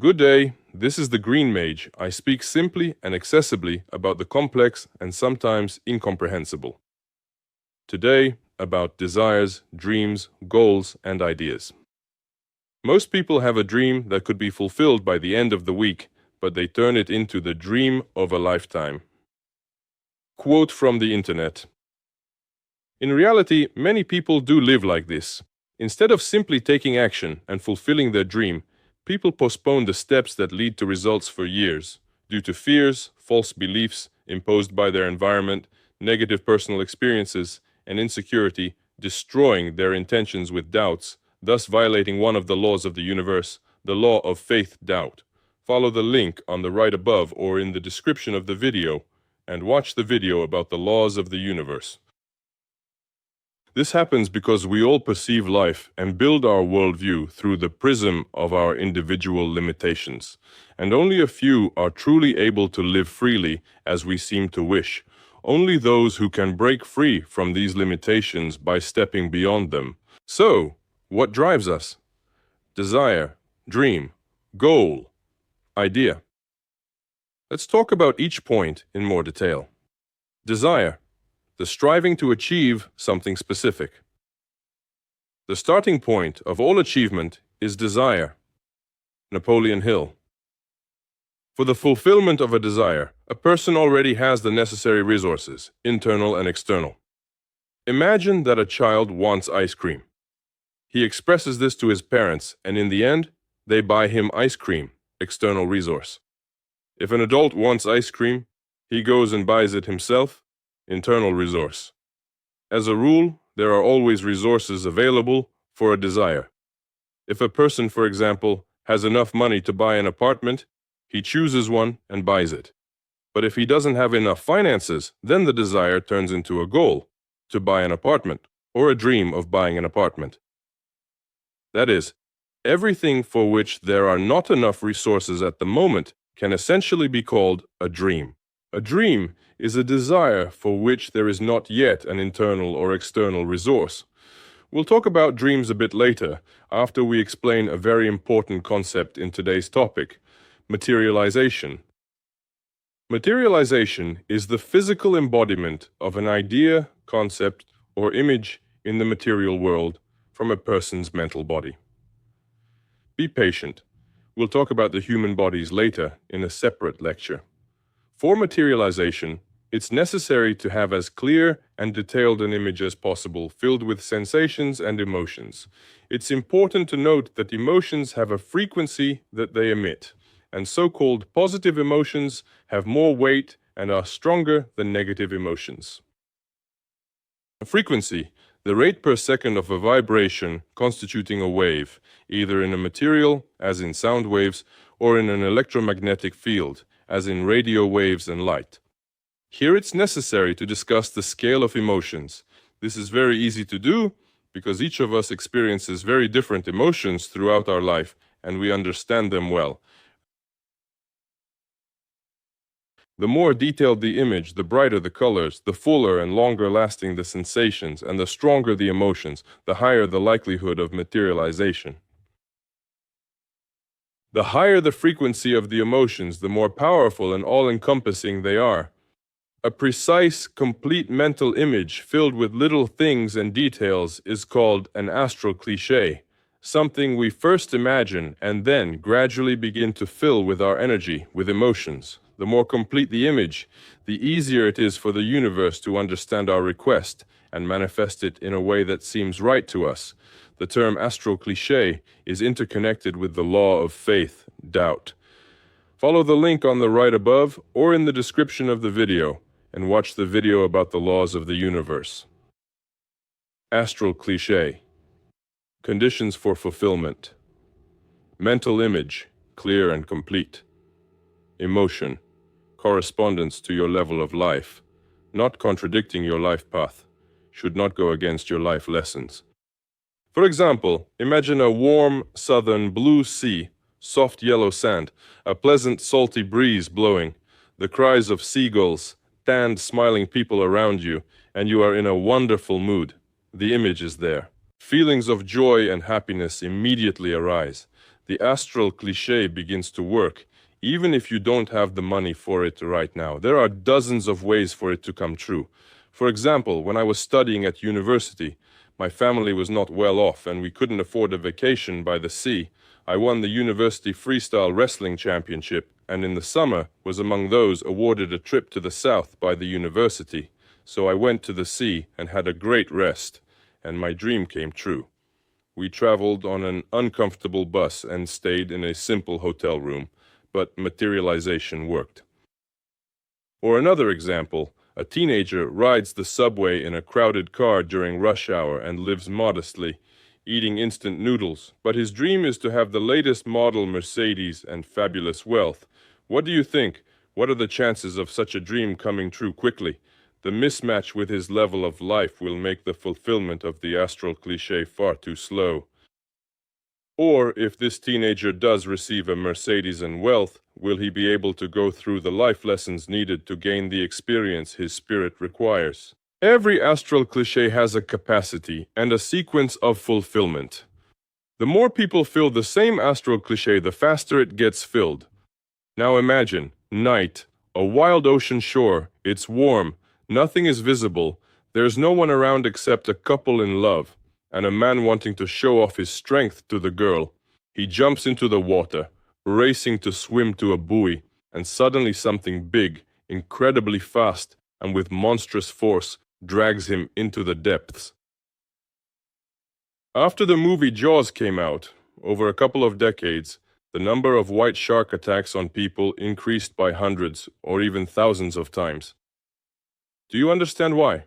Good day, this is the Green Mage. I speak simply and accessibly about the complex and sometimes incomprehensible. Today, about desires, dreams, goals, and ideas. Most people have a dream that could be fulfilled by the end of the week, but they turn it into the dream of a lifetime. Quote from the internet. In reality, many people do live like this. Instead of simply taking action and fulfilling their dream, people postpone the steps that lead to results for years, due to fears, false beliefs imposed by their environment, negative personal experiences, and insecurity, destroying their intentions with doubts, thus violating one of the laws of the universe, the law of faith-doubt. Follow the link on the right above or in the description of the video, and watch the video about the laws of the universe. This happens because we all perceive life and build our worldview through the prism of our individual limitations, and only a few are truly able to live freely as we seem to wish. Only those who can break free from these limitations by stepping beyond them. So, what drives us? Desire, dream, goal, idea. Let's talk about each point in more detail. Desire. The striving to achieve something specific. The starting point of all achievement is desire. Napoleon Hill. For the fulfillment of a desire, a person already has the necessary resources, internal and external. Imagine that a child wants ice cream. He expresses this to his parents, and in the end, they buy him ice cream, external resource. If an adult wants ice cream, he goes and buys it himself, internal resource. As a rule, there are always resources available for a desire. If a person, for example, has enough money to buy an apartment, he chooses one and buys it. But if he doesn't have enough finances, then the desire turns into a goal, to buy an apartment, or a dream of buying an apartment. That is, everything for which there are not enough resources at the moment can essentially be called a dream. A dream is a desire for which there is not yet an internal or external resource. We'll talk about dreams a bit later, after we explain a very important concept in today's topic, materialization. Materialization is the physical embodiment of an idea, concept, or image in the material world from a person's mental body. Be patient. We'll talk about the human bodies later in a separate lecture. For materialization, it's necessary to have as clear and detailed an image as possible, filled with sensations and emotions. It's important to note that emotions have a frequency that they emit, and so-called positive emotions have more weight and are stronger than negative emotions. Frequency, the rate per second of a vibration constituting a wave, either in a material, as in sound waves, or in an electromagnetic field, as in radio waves and light. Here it's necessary to discuss the scale of emotions. This is very easy to do because each of us experiences very different emotions throughout our life, and we understand them well. The more detailed the image, the brighter the colors, the fuller and longer lasting the sensations, and the stronger the emotions, the higher the likelihood of materialization. The higher the frequency of the emotions, the more powerful and all-encompassing they are. A precise, complete mental image filled with little things and details is called an astral cliché, something we first imagine and then gradually begin to fill with our energy, with emotions. The more complete the image, the easier it is for the universe to understand our request and manifest it in a way that seems right to us. The term astral cliché is interconnected with the law of faith, doubt. Follow the link on the right above or in the description of the video and watch the video about the laws of the universe. Astral cliché. Conditions for fulfillment. Mental image, clear and complete. Emotion, correspondence to your level of life, not contradicting your life path, should not go against your life lessons. For example, imagine a warm, southern blue sea, soft yellow sand, a pleasant salty breeze blowing, the cries of seagulls, tanned smiling people around you, and you are in a wonderful mood. The image is there. Feelings of joy and happiness immediately arise. the astral cliché begins to work, even if you don't have the money for it right now. There are dozens of ways for it to come true. For example, when I was studying at university, my family was not well off and we couldn't afford a vacation by the sea. I won the university freestyle wrestling championship and in the summer was among those awarded a trip to the south by the university. So I went to the sea and had a great rest, and my dream came true. We traveled on an uncomfortable bus and stayed in a simple hotel room, but materialization worked. Or another example, a teenager rides the subway in a crowded car during rush hour and lives modestly, eating instant noodles, but his dream is to have the latest model Mercedes and fabulous wealth. What do you think? What are the chances of such a dream coming true quickly? The mismatch with his level of life will make the fulfillment of the astral cliché far too slow. Or, if this teenager does receive a Mercedes and wealth, will he be able to go through the life lessons needed to gain the experience his spirit requires? Every astral cliché has a capacity and a sequence of fulfillment. The more people fill the same astral cliché, the faster it gets filled. Now imagine, night, a wild ocean shore, it's warm, nothing is visible, there's no one around except a couple in love, and a man wanting to show off his strength to the girl. He jumps into the water, racing to swim to a buoy, and suddenly something big, incredibly fast, and with monstrous force, drags him into the depths. After the movie Jaws came out, over a couple of decades, the number of white shark attacks on people increased by hundreds or even thousands of times. Do you understand why?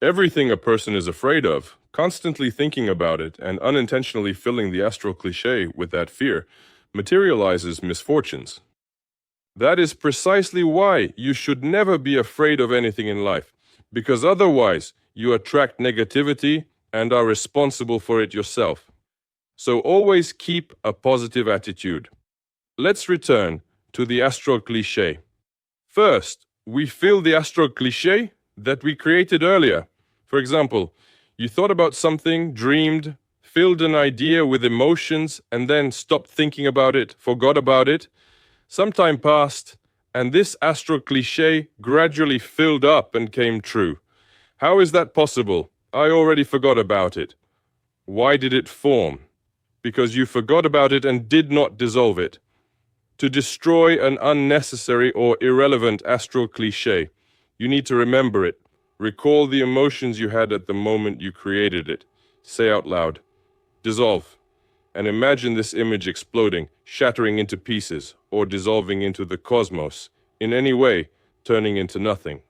Everything a person is afraid of, constantly thinking about it and unintentionally filling the astral cliché with that fear, materializes misfortunes. That is precisely why you should never be afraid of anything in life, because otherwise you attract negativity and are responsible for it yourself. So always keep a positive attitude. Let's return to the astral cliché. First, we fill the astral cliché that we created earlier. For example, you thought about something, dreamed, filled an idea with emotions, and then stopped thinking about it, forgot about it. Some time passed, and this astral cliché gradually filled up and came true. How is that possible? I already forgot about it. Why did it form? Because you forgot about it and did not dissolve it. To destroy an unnecessary or irrelevant astral cliché, you need to remember it. Recall the emotions you had at the moment you created it. Say out loud, dissolve, and imagine this image exploding, shattering into pieces, or dissolving into the cosmos, in any way, turning into nothing.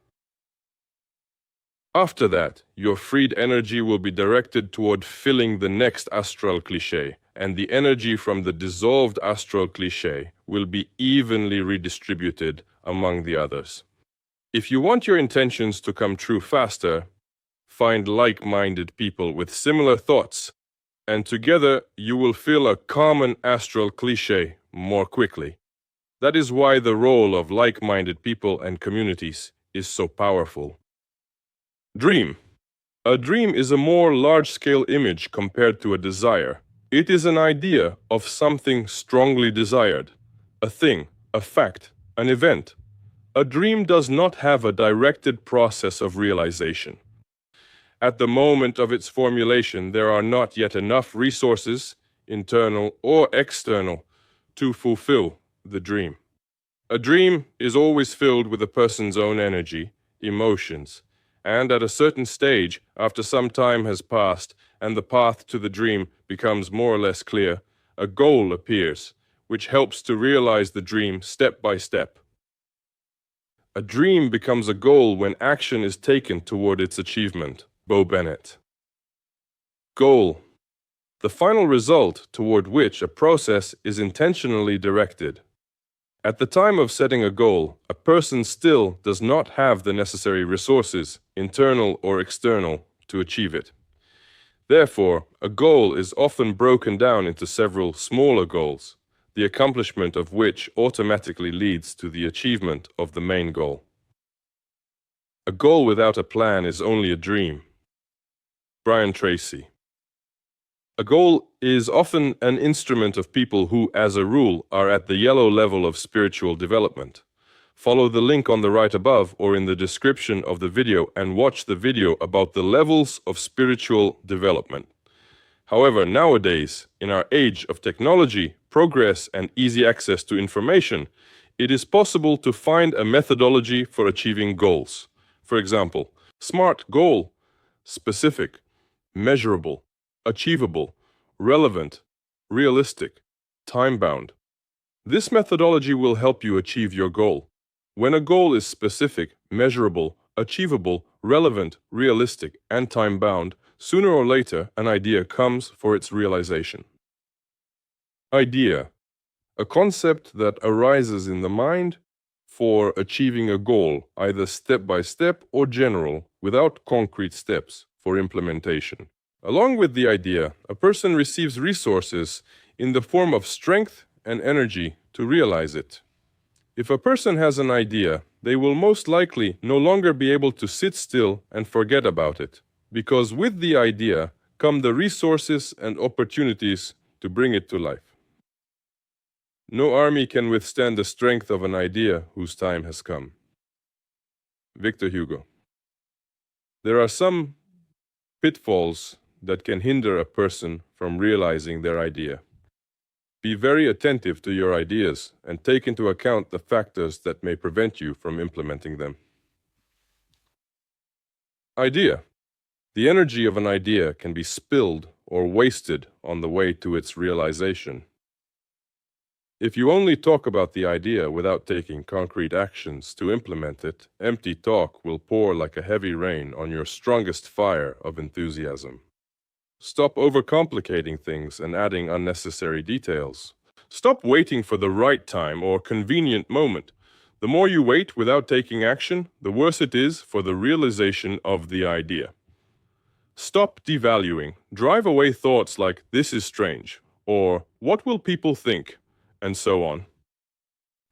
After that, your freed energy will be directed toward filling the next astral cliché, and the energy from the dissolved astral cliché will be evenly redistributed among the others. If you want your intentions to come true faster, find like-minded people with similar thoughts, and together you will fill a common astral cliché more quickly. That is why the role of like-minded people and communities is so powerful. Dream. A dream is a more large-scale image compared to a desire. It is an idea of something strongly desired, a thing, a fact, an event. A dream does not have a directed process of realization. At the moment of its formulation, there are not yet enough resources, internal or external, to fulfill the dream. A dream is always filled with a person's own energy, emotions, and at a certain stage, after some time has passed and the path to the dream becomes more or less clear, a goal appears, which helps to realize the dream step by step. A dream becomes a goal when action is taken toward its achievement. Bo Bennett. Goal. The final result toward which a process is intentionally directed. At the time of setting a goal, a person still does not have the necessary resources, internal or external, to achieve it. Therefore, a goal is often broken down into several smaller goals, the accomplishment of which automatically leads to the achievement of the main goal. A goal without a plan is only a dream. Brian Tracy. A goal is often an instrument of people who, as a rule, are at the yellow level of spiritual development. Follow the link on the right above or in the description of the video and watch the video about the levels of spiritual development. However, nowadays, in our age of technology, progress, and easy access to information, it is possible to find a methodology for achieving goals. For example, SMART goal: specific, measurable, achievable, relevant, realistic, time-bound. This methodology will help you achieve your goal. When a goal is specific, measurable, achievable, relevant, realistic, and time-bound, sooner or later an idea comes for its realization. Idea: a concept that arises in the mind for achieving a goal, either step by step or general, without concrete steps for implementation. Along with the idea, a person receives resources in the form of strength and energy to realize it. If a person has an idea, they will most likely no longer be able to sit still and forget about it, because with the idea come the resources and opportunities to bring it to life. No army can withstand the strength of an idea whose time has come. Victor Hugo. There are some pitfalls that can hinder a person from realizing their idea. Be very attentive to your ideas and take into account the factors that may prevent you from implementing them. Idea. The energy of an idea can be spilled or wasted on the way to its realization. If you only talk about the idea without taking concrete actions to implement it, empty talk will pour like a heavy rain on your strongest fire of enthusiasm. Stop overcomplicating things and adding unnecessary details. Stop waiting for the right time or convenient moment. The more you wait without taking action, the worse it is for the realization of the idea. Stop devaluing. Drive away thoughts like, "This is strange," or "What will people think?" and so on.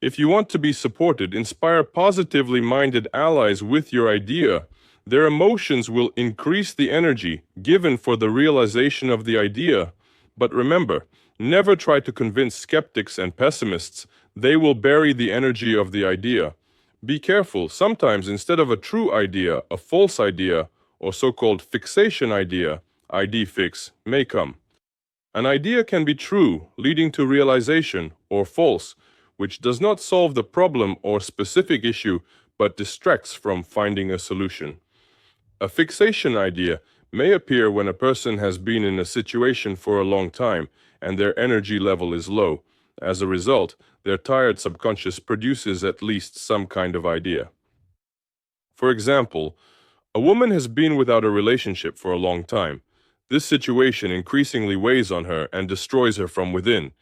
If you want to be supported, inspire positively minded allies with your idea. Their emotions will increase the energy given for the realization of the idea. But remember, never try to convince skeptics and pessimists. They will bury the energy of the idea. Be careful. Sometimes, instead of a true idea, a false idea, or so-called fixation idea, ID fix, may come. An idea can be true, leading to realization, or false, which does not solve the problem or specific issue, but distracts from finding a solution. A fixation idea may appear when a person has been in a situation for a long time and their energy level is low. As a result, their tired subconscious produces at least some kind of idea. For example, a woman has been without a relationship for a long time. This situation increasingly weighs on her and destroys her from within,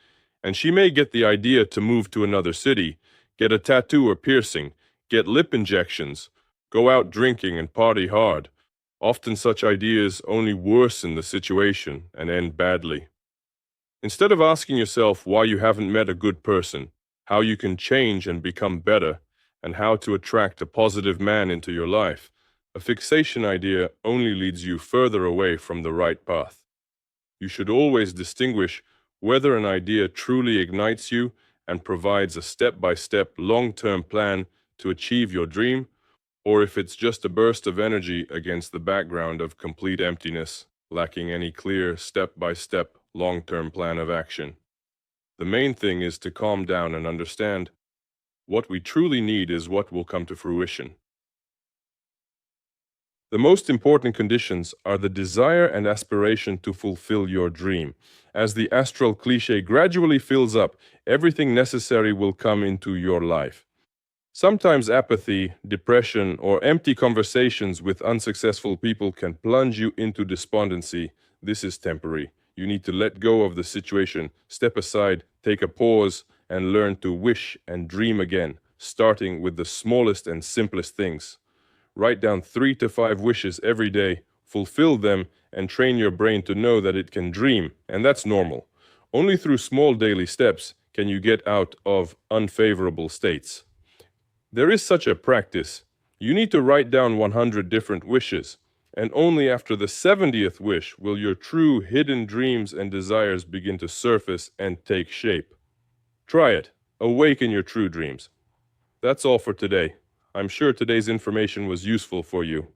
and she may get the idea to move to another city, get a tattoo or piercing, get lip injections, go out drinking and party hard. Often such ideas only worsen the situation and end badly. Instead of asking yourself why you haven't met a good person, how you can change and become better, and how to attract a positive man into your life, a fixation idea only leads you further away from the right path. You should always distinguish whether an idea truly ignites you and provides a step-by-step long-term plan to achieve your dream, or if it's just a burst of energy against the background of complete emptiness, lacking any clear step-by-step long-term plan of action. The main thing is to calm down and understand what we truly need is what will come to fruition. The most important conditions are the desire and aspiration to fulfill your dream. As the astral cliché gradually fills up, everything necessary will come into your life. Sometimes apathy, depression, or empty conversations with unsuccessful people can plunge you into despondency. This is temporary. You need to let go of the situation, step aside, take a pause, and learn to wish and dream again, starting with the smallest and simplest things. Write down 3 to 5 wishes every day, fulfill them, and train your brain to know that it can dream, and that's normal. Only through small daily steps can you get out of unfavorable states. There is such a practice. You need to write down 100 different wishes, And only after the 70th wish will your true hidden dreams and desires begin to surface and take shape. Try it. Awaken your true dreams. That's all for today. I'm sure today's information was useful for you.